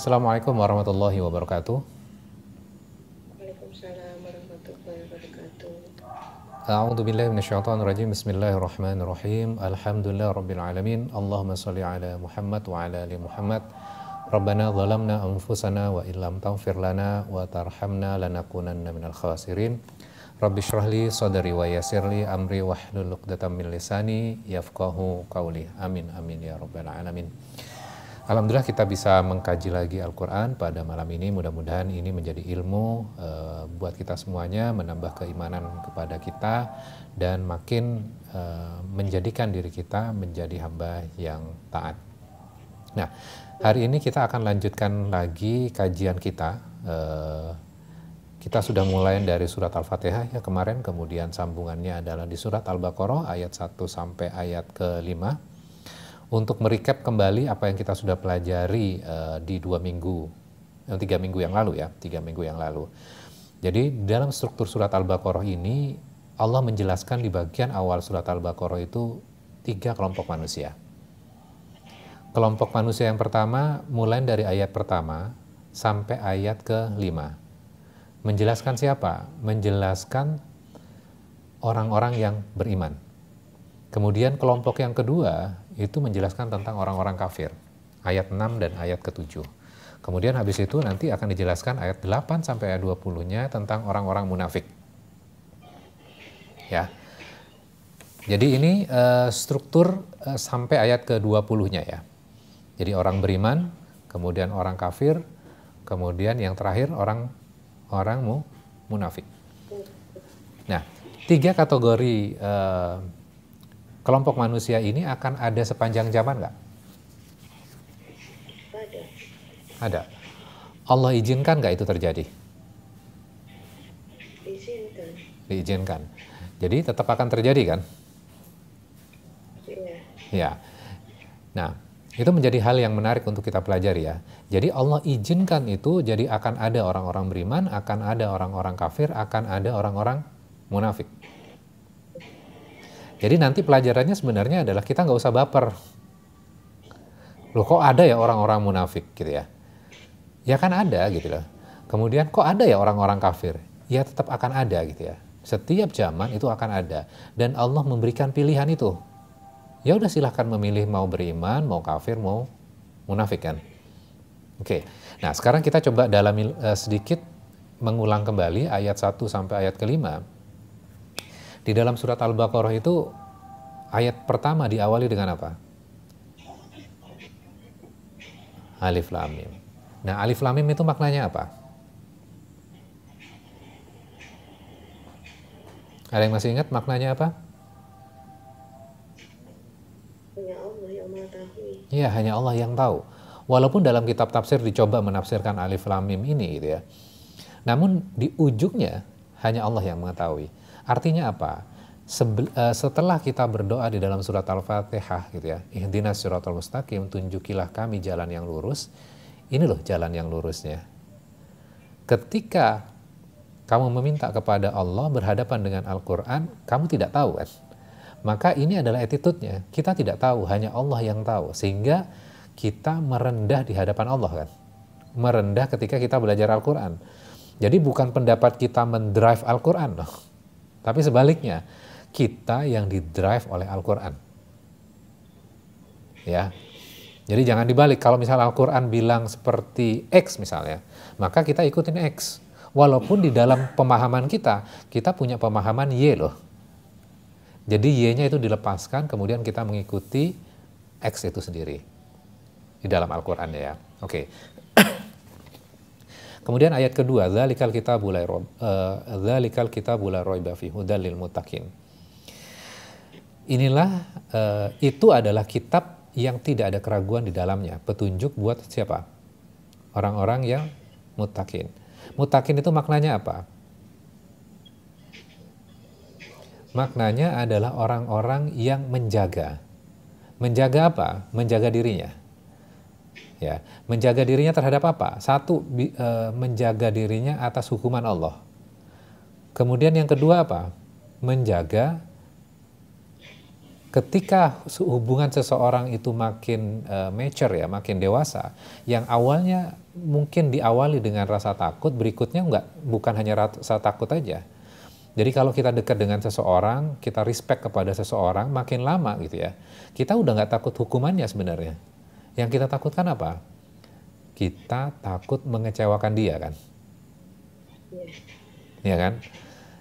Assalamualaikum warahmatullahi wabarakatuh. Waalaikumsalam warahmatullahi wabarakatuh. A'udzubillahi minasyaitonirrajim. Bismillahirrahmanirrahim. Alhamdulillahirabbil alamin. Allahumma shalli ala Muhammad wa ala ali Muhammad. Rabbana zalamna anfusana wa illam taghfir lana wa tarhamna lanakunanna minal khasirin. Rabbi shrah li sadri wa yassir li amri wahlul 'uqdatam min lisani yafqahu qawli. Amin amin ya rabbal alamin. Alhamdulillah kita bisa mengkaji lagi Al-Quran pada malam ini. Mudah-mudahan ini menjadi ilmu buat kita semuanya, menambah keimanan kepada kita dan makin menjadikan diri kita menjadi hamba yang taat. Nah, hari ini kita akan lanjutkan lagi kajian kita. Kita sudah mulai dari surat Al-Fatihah ya kemarin, kemudian sambungannya adalah di surat Al-Baqarah ayat 1 sampai ayat ke-5. Untuk merecap kembali apa yang kita sudah pelajari di 3 minggu yang lalu ya, 3 minggu yang lalu. Jadi dalam struktur surat Al-Baqarah ini, Allah menjelaskan di bagian awal surat Al-Baqarah itu 3 kelompok manusia. Kelompok manusia yang pertama mulai dari ayat pertama sampai ayat ke-5. Menjelaskan siapa? Menjelaskan orang-orang yang beriman. Kemudian kelompok yang kedua itu menjelaskan tentang orang-orang kafir, ayat 6 dan ayat ke-7. Kemudian habis itu nanti akan dijelaskan ayat 8 sampai ayat 20-nya tentang orang-orang munafik. Ya. Jadi ini struktur sampai ayat ke-20-nya ya. Jadi orang beriman, kemudian orang kafir, kemudian yang terakhir orang munafik. Nah, 3 kategori kelompok manusia ini akan ada sepanjang zaman nggak? Ada. Allah izinkan nggak itu terjadi? Izinkan. Diizinkan. Jadi tetap akan terjadi kan? Iya. Ya. Nah, itu menjadi hal yang menarik untuk kita pelajari ya. Jadi Allah izinkan itu, jadi akan ada orang-orang beriman, akan ada orang-orang kafir, akan ada orang-orang munafik. Jadi nanti pelajarannya sebenarnya adalah kita nggak usah baper. Loh kok ada ya orang-orang munafik gitu ya? Ya kan ada gitu loh. Kemudian kok ada ya orang-orang kafir? Ya tetap akan ada gitu ya. Setiap zaman itu akan ada. Dan Allah memberikan pilihan itu. Ya udah silahkan memilih mau beriman, mau kafir, mau munafik kan. Oke. Nah sekarang kita coba dalami sedikit, mengulang kembali ayat 1 sampai ayat ke-5. Di dalam surat Al-Baqarah itu ayat pertama diawali dengan apa? Alif Lam Mim. Nah, Alif Lam Mim itu maknanya apa? Ada yang masih ingat maknanya apa? Hanya Allah yang mengetahui. Iya, hanya Allah yang tahu. Walaupun dalam kitab tafsir dicoba menafsirkan Alif Lam Mim ini gitu ya. Namun di ujungnya hanya Allah yang mengetahui. Artinya apa? Setelah kita berdoa di dalam surat Al-Fatihah gitu ya, ihdinas siratal mustaqim, tunjukilah kami jalan yang lurus. Ini loh jalan yang lurusnya. Ketika kamu meminta kepada Allah berhadapan dengan Al-Quran, kamu tidak tahu kan? Maka ini adalah attitude-nya. Kita tidak tahu, hanya Allah yang tahu. Sehingga kita merendah di hadapan Allah kan? Merendah ketika kita belajar Al-Quran. Jadi bukan pendapat kita mendrive Al-Quran loh. Tapi sebaliknya, kita yang didrive oleh Al-Quran. Ya. Jadi jangan dibalik. Kalau misalnya Al-Quran bilang seperti X misalnya, maka kita ikutin X. Walaupun di dalam pemahaman kita punya pemahaman Y loh. Jadi Y-nya itu dilepaskan, kemudian kita mengikuti X itu sendiri. Di dalam Al-Quran ya. Oke. Kemudian ayat kedua, dzalikal kitabu la raiba fihi hudal lil muttaqin. Inilah itu adalah kitab yang tidak ada keraguan di dalamnya, petunjuk buat siapa? Orang-orang yang muttaqin. Muttaqin itu maknanya apa? Maknanya adalah orang-orang yang menjaga. Menjaga apa? Menjaga dirinya. Ya, menjaga dirinya terhadap apa? Satu, menjaga dirinya atas hukuman Allah. Kemudian yang kedua apa? Menjaga ketika hubungan seseorang itu makin mature ya, makin dewasa, yang awalnya mungkin diawali dengan rasa takut, berikutnya bukan hanya rasa takut aja. Jadi kalau kita dekat dengan seseorang, kita respect kepada seseorang, makin lama gitu ya, kita udah nggak takut hukumannya sebenarnya. Yang kita takutkan apa? Kita takut mengecewakan dia kan? Ya kan?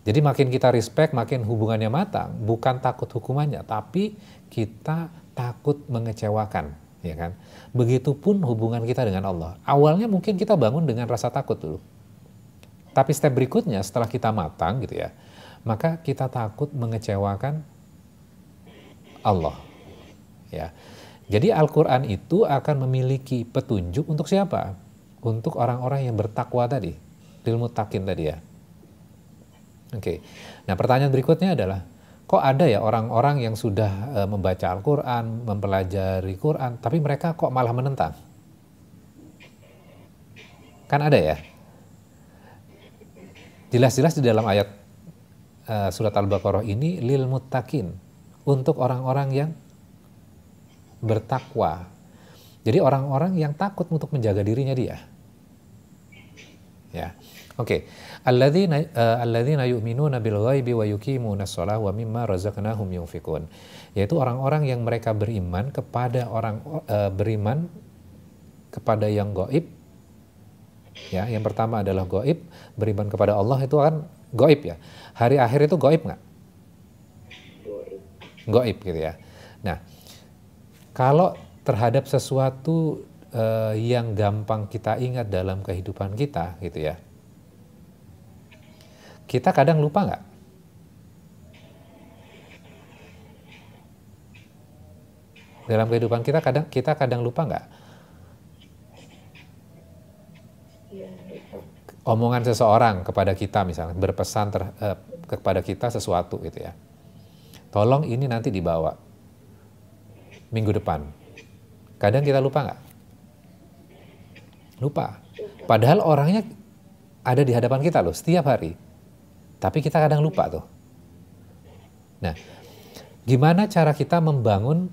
Jadi makin kita respect, makin hubungannya matang, bukan takut hukumannya, tapi kita takut mengecewakan, ya kan? Begitupun hubungan kita dengan Allah. Awalnya mungkin kita bangun dengan rasa takut dulu. Tapi step berikutnya setelah kita matang gitu ya, maka kita takut mengecewakan Allah. Ya. Jadi Al-Qur'an itu akan memiliki petunjuk untuk siapa? Untuk orang-orang yang bertakwa tadi, lil muttaqin tadi ya. Oke. Nah, pertanyaan berikutnya adalah, kok ada ya orang-orang yang sudah membaca Al-Qur'an, mempelajari Qur'an, tapi mereka kok malah menentang? Kan ada ya? Jelas-jelas di dalam ayat surat Al-Baqarah ini lil muttaqin, untuk orang-orang yang bertakwa. Jadi orang-orang yang takut untuk menjaga dirinya dia. Ya. Oke. Alladzina yu'minuna bil ghaibi wa yuqimunas shalah wa mimma razaqnahum yunfiqun. Yaitu orang-orang yang mereka beriman kepada beriman kepada yang gaib. Ya, yang pertama adalah gaib, beriman kepada Allah itu kan gaib ya. Hari akhir itu gaib nggak? Gaib gitu ya. Nah, kalau terhadap sesuatu yang gampang kita ingat dalam kehidupan kita gitu ya, kita kadang lupa nggak? Dalam kehidupan kita kadang lupa nggak? Omongan seseorang kepada kita misalnya, berpesan kepada kita sesuatu gitu ya. Tolong ini nanti dibawa minggu depan. Kadang kita lupa nggak? Lupa. Padahal orangnya ada di hadapan kita loh setiap hari. Tapi kita kadang lupa tuh. Nah, gimana cara kita membangun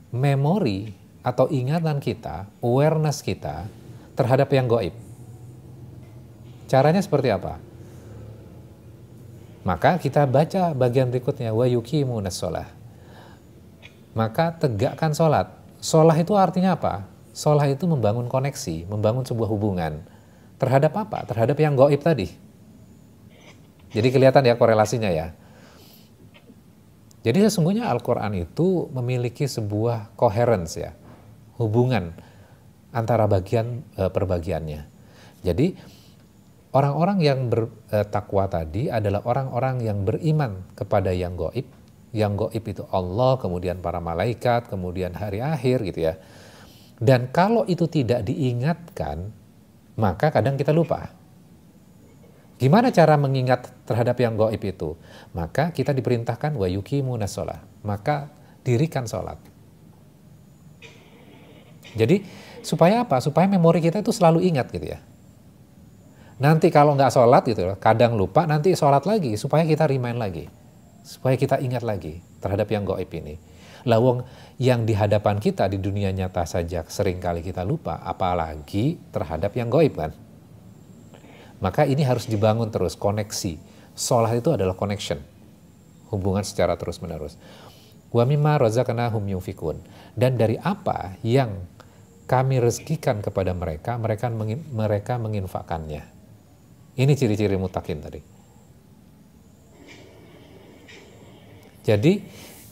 memori atau ingatan kita, awareness kita terhadap yang gaib? Caranya seperti apa? Maka kita baca bagian berikutnya, wa yuqimunas shalah. Maka tegakkan sholat. Sholat itu artinya apa? Sholat itu membangun koneksi, membangun sebuah hubungan. Terhadap apa? Terhadap yang gaib tadi. Jadi kelihatan ya korelasinya ya. Jadi sesungguhnya Al-Quran itu memiliki sebuah coherence ya, hubungan antara bagian perbagiannya. Jadi orang-orang yang bertakwa tadi adalah orang-orang yang beriman kepada yang gaib. Yang gaib itu Allah, kemudian para malaikat, kemudian hari akhir gitu ya. Dan kalau itu tidak diingatkan, maka kadang kita lupa. Gimana cara mengingat terhadap yang gaib itu? Maka kita diperintahkan wa yuqimunas shalah. Maka dirikan sholat. Jadi supaya apa? Supaya memori kita itu selalu ingat gitu ya. Nanti kalau nggak sholat gitu, kadang lupa, nanti sholat lagi supaya kita remind lagi, supaya kita ingat lagi terhadap yang gaib ini. Lawang yang di hadapan kita di dunia nyata saja sering kali kita lupa, apalagi terhadap yang gaib kan. Maka ini harus dibangun terus, koneksi. Sholat itu adalah connection, hubungan secara terus menerus. Wa mimma razaqnahum yunfiqun. Dan dari apa yang kami rezekikan kepada mereka, mereka menginfakkannya. Ini ciri-ciri muttaqin tadi. Jadi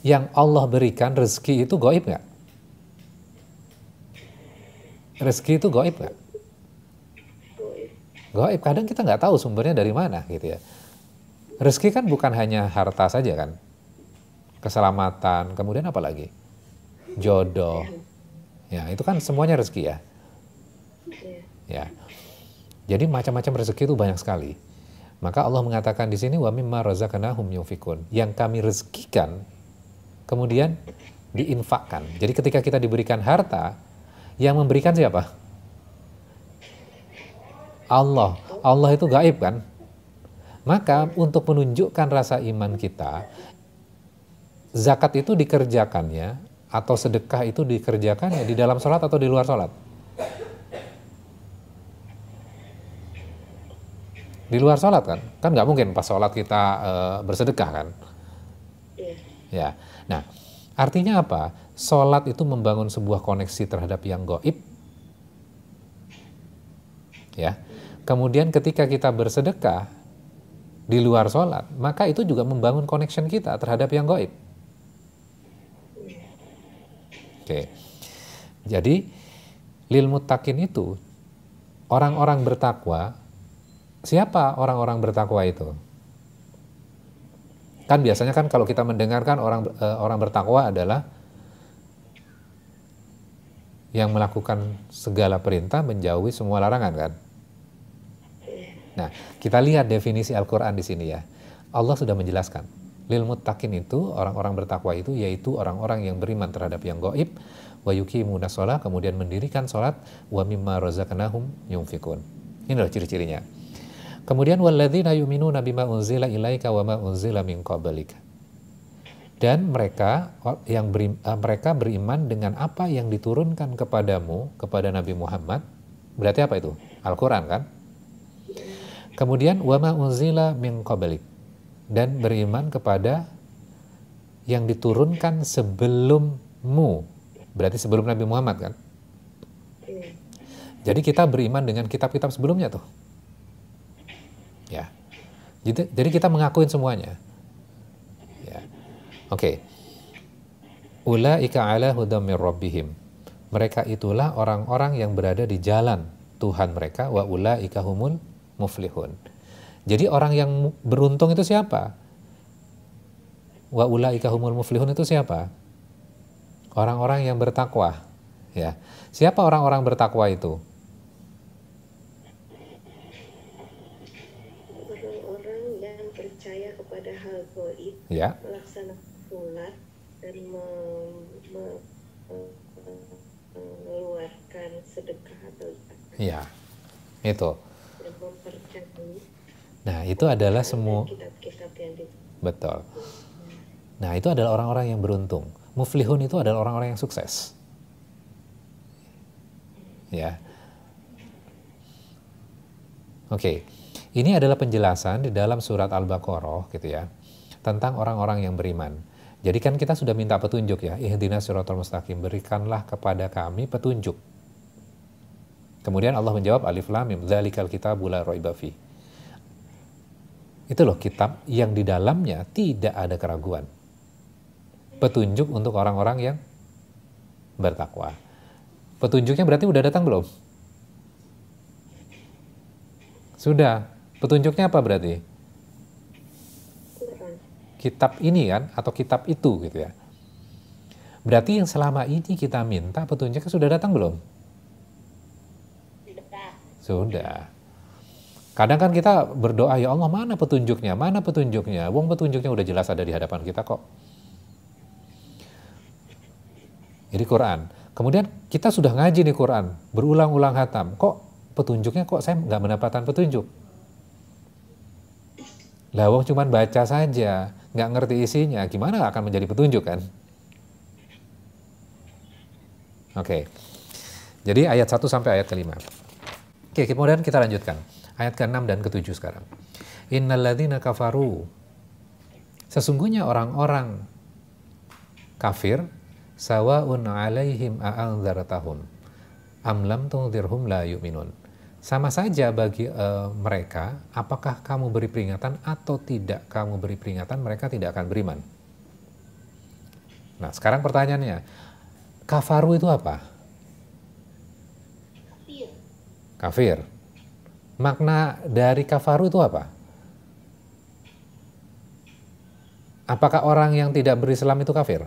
yang Allah berikan rezeki itu gaib nggak? Rezeki itu gaib nggak? Gaib. Kadang kita nggak tahu sumbernya dari mana gitu ya. Rezeki kan bukan hanya harta saja kan, keselamatan, kemudian apa lagi? Jodoh. Ya itu kan semuanya rezeki ya. Ya. Jadi macam-macam rezeki itu banyak sekali. Maka Allah mengatakan di sini wa mimma razaqnahum yunfiqun. Yang kami rezekikan kemudian diinfakkan. Jadi ketika kita diberikan harta, yang memberikan siapa? Allah. Allah itu gaib kan? Maka untuk menunjukkan rasa iman kita, zakat itu dikerjakannya atau sedekah itu dikerjakannya di dalam sholat atau di luar sholat? Di luar sholat kan? Kan nggak mungkin pas sholat kita bersedekah kan? Iya. Ya. Nah, artinya apa? Sholat itu membangun sebuah koneksi terhadap yang gaib. Ya. Kemudian ketika kita bersedekah di luar sholat, maka itu juga membangun connection kita terhadap yang gaib. Oke. Jadi lil muttaqin itu orang-orang bertakwa. Siapa orang-orang bertakwa itu? Kan biasanya kan kalau kita mendengarkan orang bertakwa adalah yang melakukan segala perintah, menjauhi semua larangan kan? Nah, kita lihat definisi Al-Qur'an di sini ya. Allah sudah menjelaskan. Lil muttaqin itu, orang-orang bertakwa itu yaitu orang-orang yang beriman terhadap yang gaib, wa yuqimuna shalah, kemudian mendirikan salat, wa mimma razaqnahum yunfikun. Ini adalah ciri-cirinya. Kemudian walladzina yu'minuna bima unzila ilaika wa ma unzila min qablika. Dan mereka mereka beriman dengan apa yang diturunkan kepadamu, kepada Nabi Muhammad. Berarti apa itu? Al-Qur'an kan? Kemudian wa ma unzila min qablik. Dan beriman kepada yang diturunkan sebelummu. Berarti sebelum Nabi Muhammad kan? Jadi kita beriman dengan kitab-kitab sebelumnya tuh. Ya. Jadi kita mengakuin semuanya. Ya. Oke. Ulaika ala hudam mir rabbihim. Mereka itulah orang-orang yang berada di jalan Tuhan mereka, wa ulaika humul muflihun. Jadi orang yang beruntung itu siapa? Wa ulaika humul muflihun itu siapa? Orang-orang yang bertakwa. Ya. Siapa orang-orang bertakwa itu? Orang-orang yang percaya kepada hal gaib, Ya. melaksanakan sholat dan mengeluarkan sedekah atau zakat. Ya. Itu. Dan mempercayai. Nah, itu adalah semua Kitab-kitab yang betul. Nah, itu adalah orang-orang yang beruntung. Muflihun itu adalah orang-orang yang sukses. Ya. Oke. Ini adalah penjelasan di dalam surat Al-Baqarah gitu ya, tentang orang-orang yang beriman. Jadi kan kita sudah minta petunjuk ya, ihdinas siratal mustaqim, berikanlah kepada kami petunjuk. Kemudian Allah menjawab alif lam mim, dzalikal kitabul la raiba fi. Itu loh kitab yang di dalamnya tidak ada keraguan. Petunjuk untuk orang-orang yang bertakwa. Petunjuknya berarti udah datang belum? Sudah. Petunjuknya apa berarti? Kitab ini kan, atau kitab itu gitu ya. Berarti yang selama ini kita minta petunjuknya sudah datang belum? Sudah. Kadang kan kita berdoa, ya Allah mana petunjuknya? Mana petunjuknya? Wong petunjuknya udah jelas ada di hadapan kita kok. Jadi Quran. Kemudian kita sudah ngaji nih Quran, berulang-ulang khatam. Kok petunjuknya kok saya nggak mendapatkan petunjuk? Lah wong cuman baca saja, nggak ngerti isinya, gimana akan menjadi petunjuk kan? Oke. Jadi ayat 1 sampai ayat ke-5. Oke, kemudian kita lanjutkan. Ayat ke-6 dan ke-7 sekarang. Innalladzina kafaru. Sesungguhnya orang-orang kafir sawa'un 'alaihim a'anzartahum am lam tunzirhum la yu'minun. Sama saja bagi mereka, apakah kamu beri peringatan atau tidak kamu beri peringatan, mereka tidak akan beriman. Nah, sekarang pertanyaannya, kafaru itu apa? Kafir. Makna dari kafaru itu apa? Apakah orang yang tidak berislam itu kafir?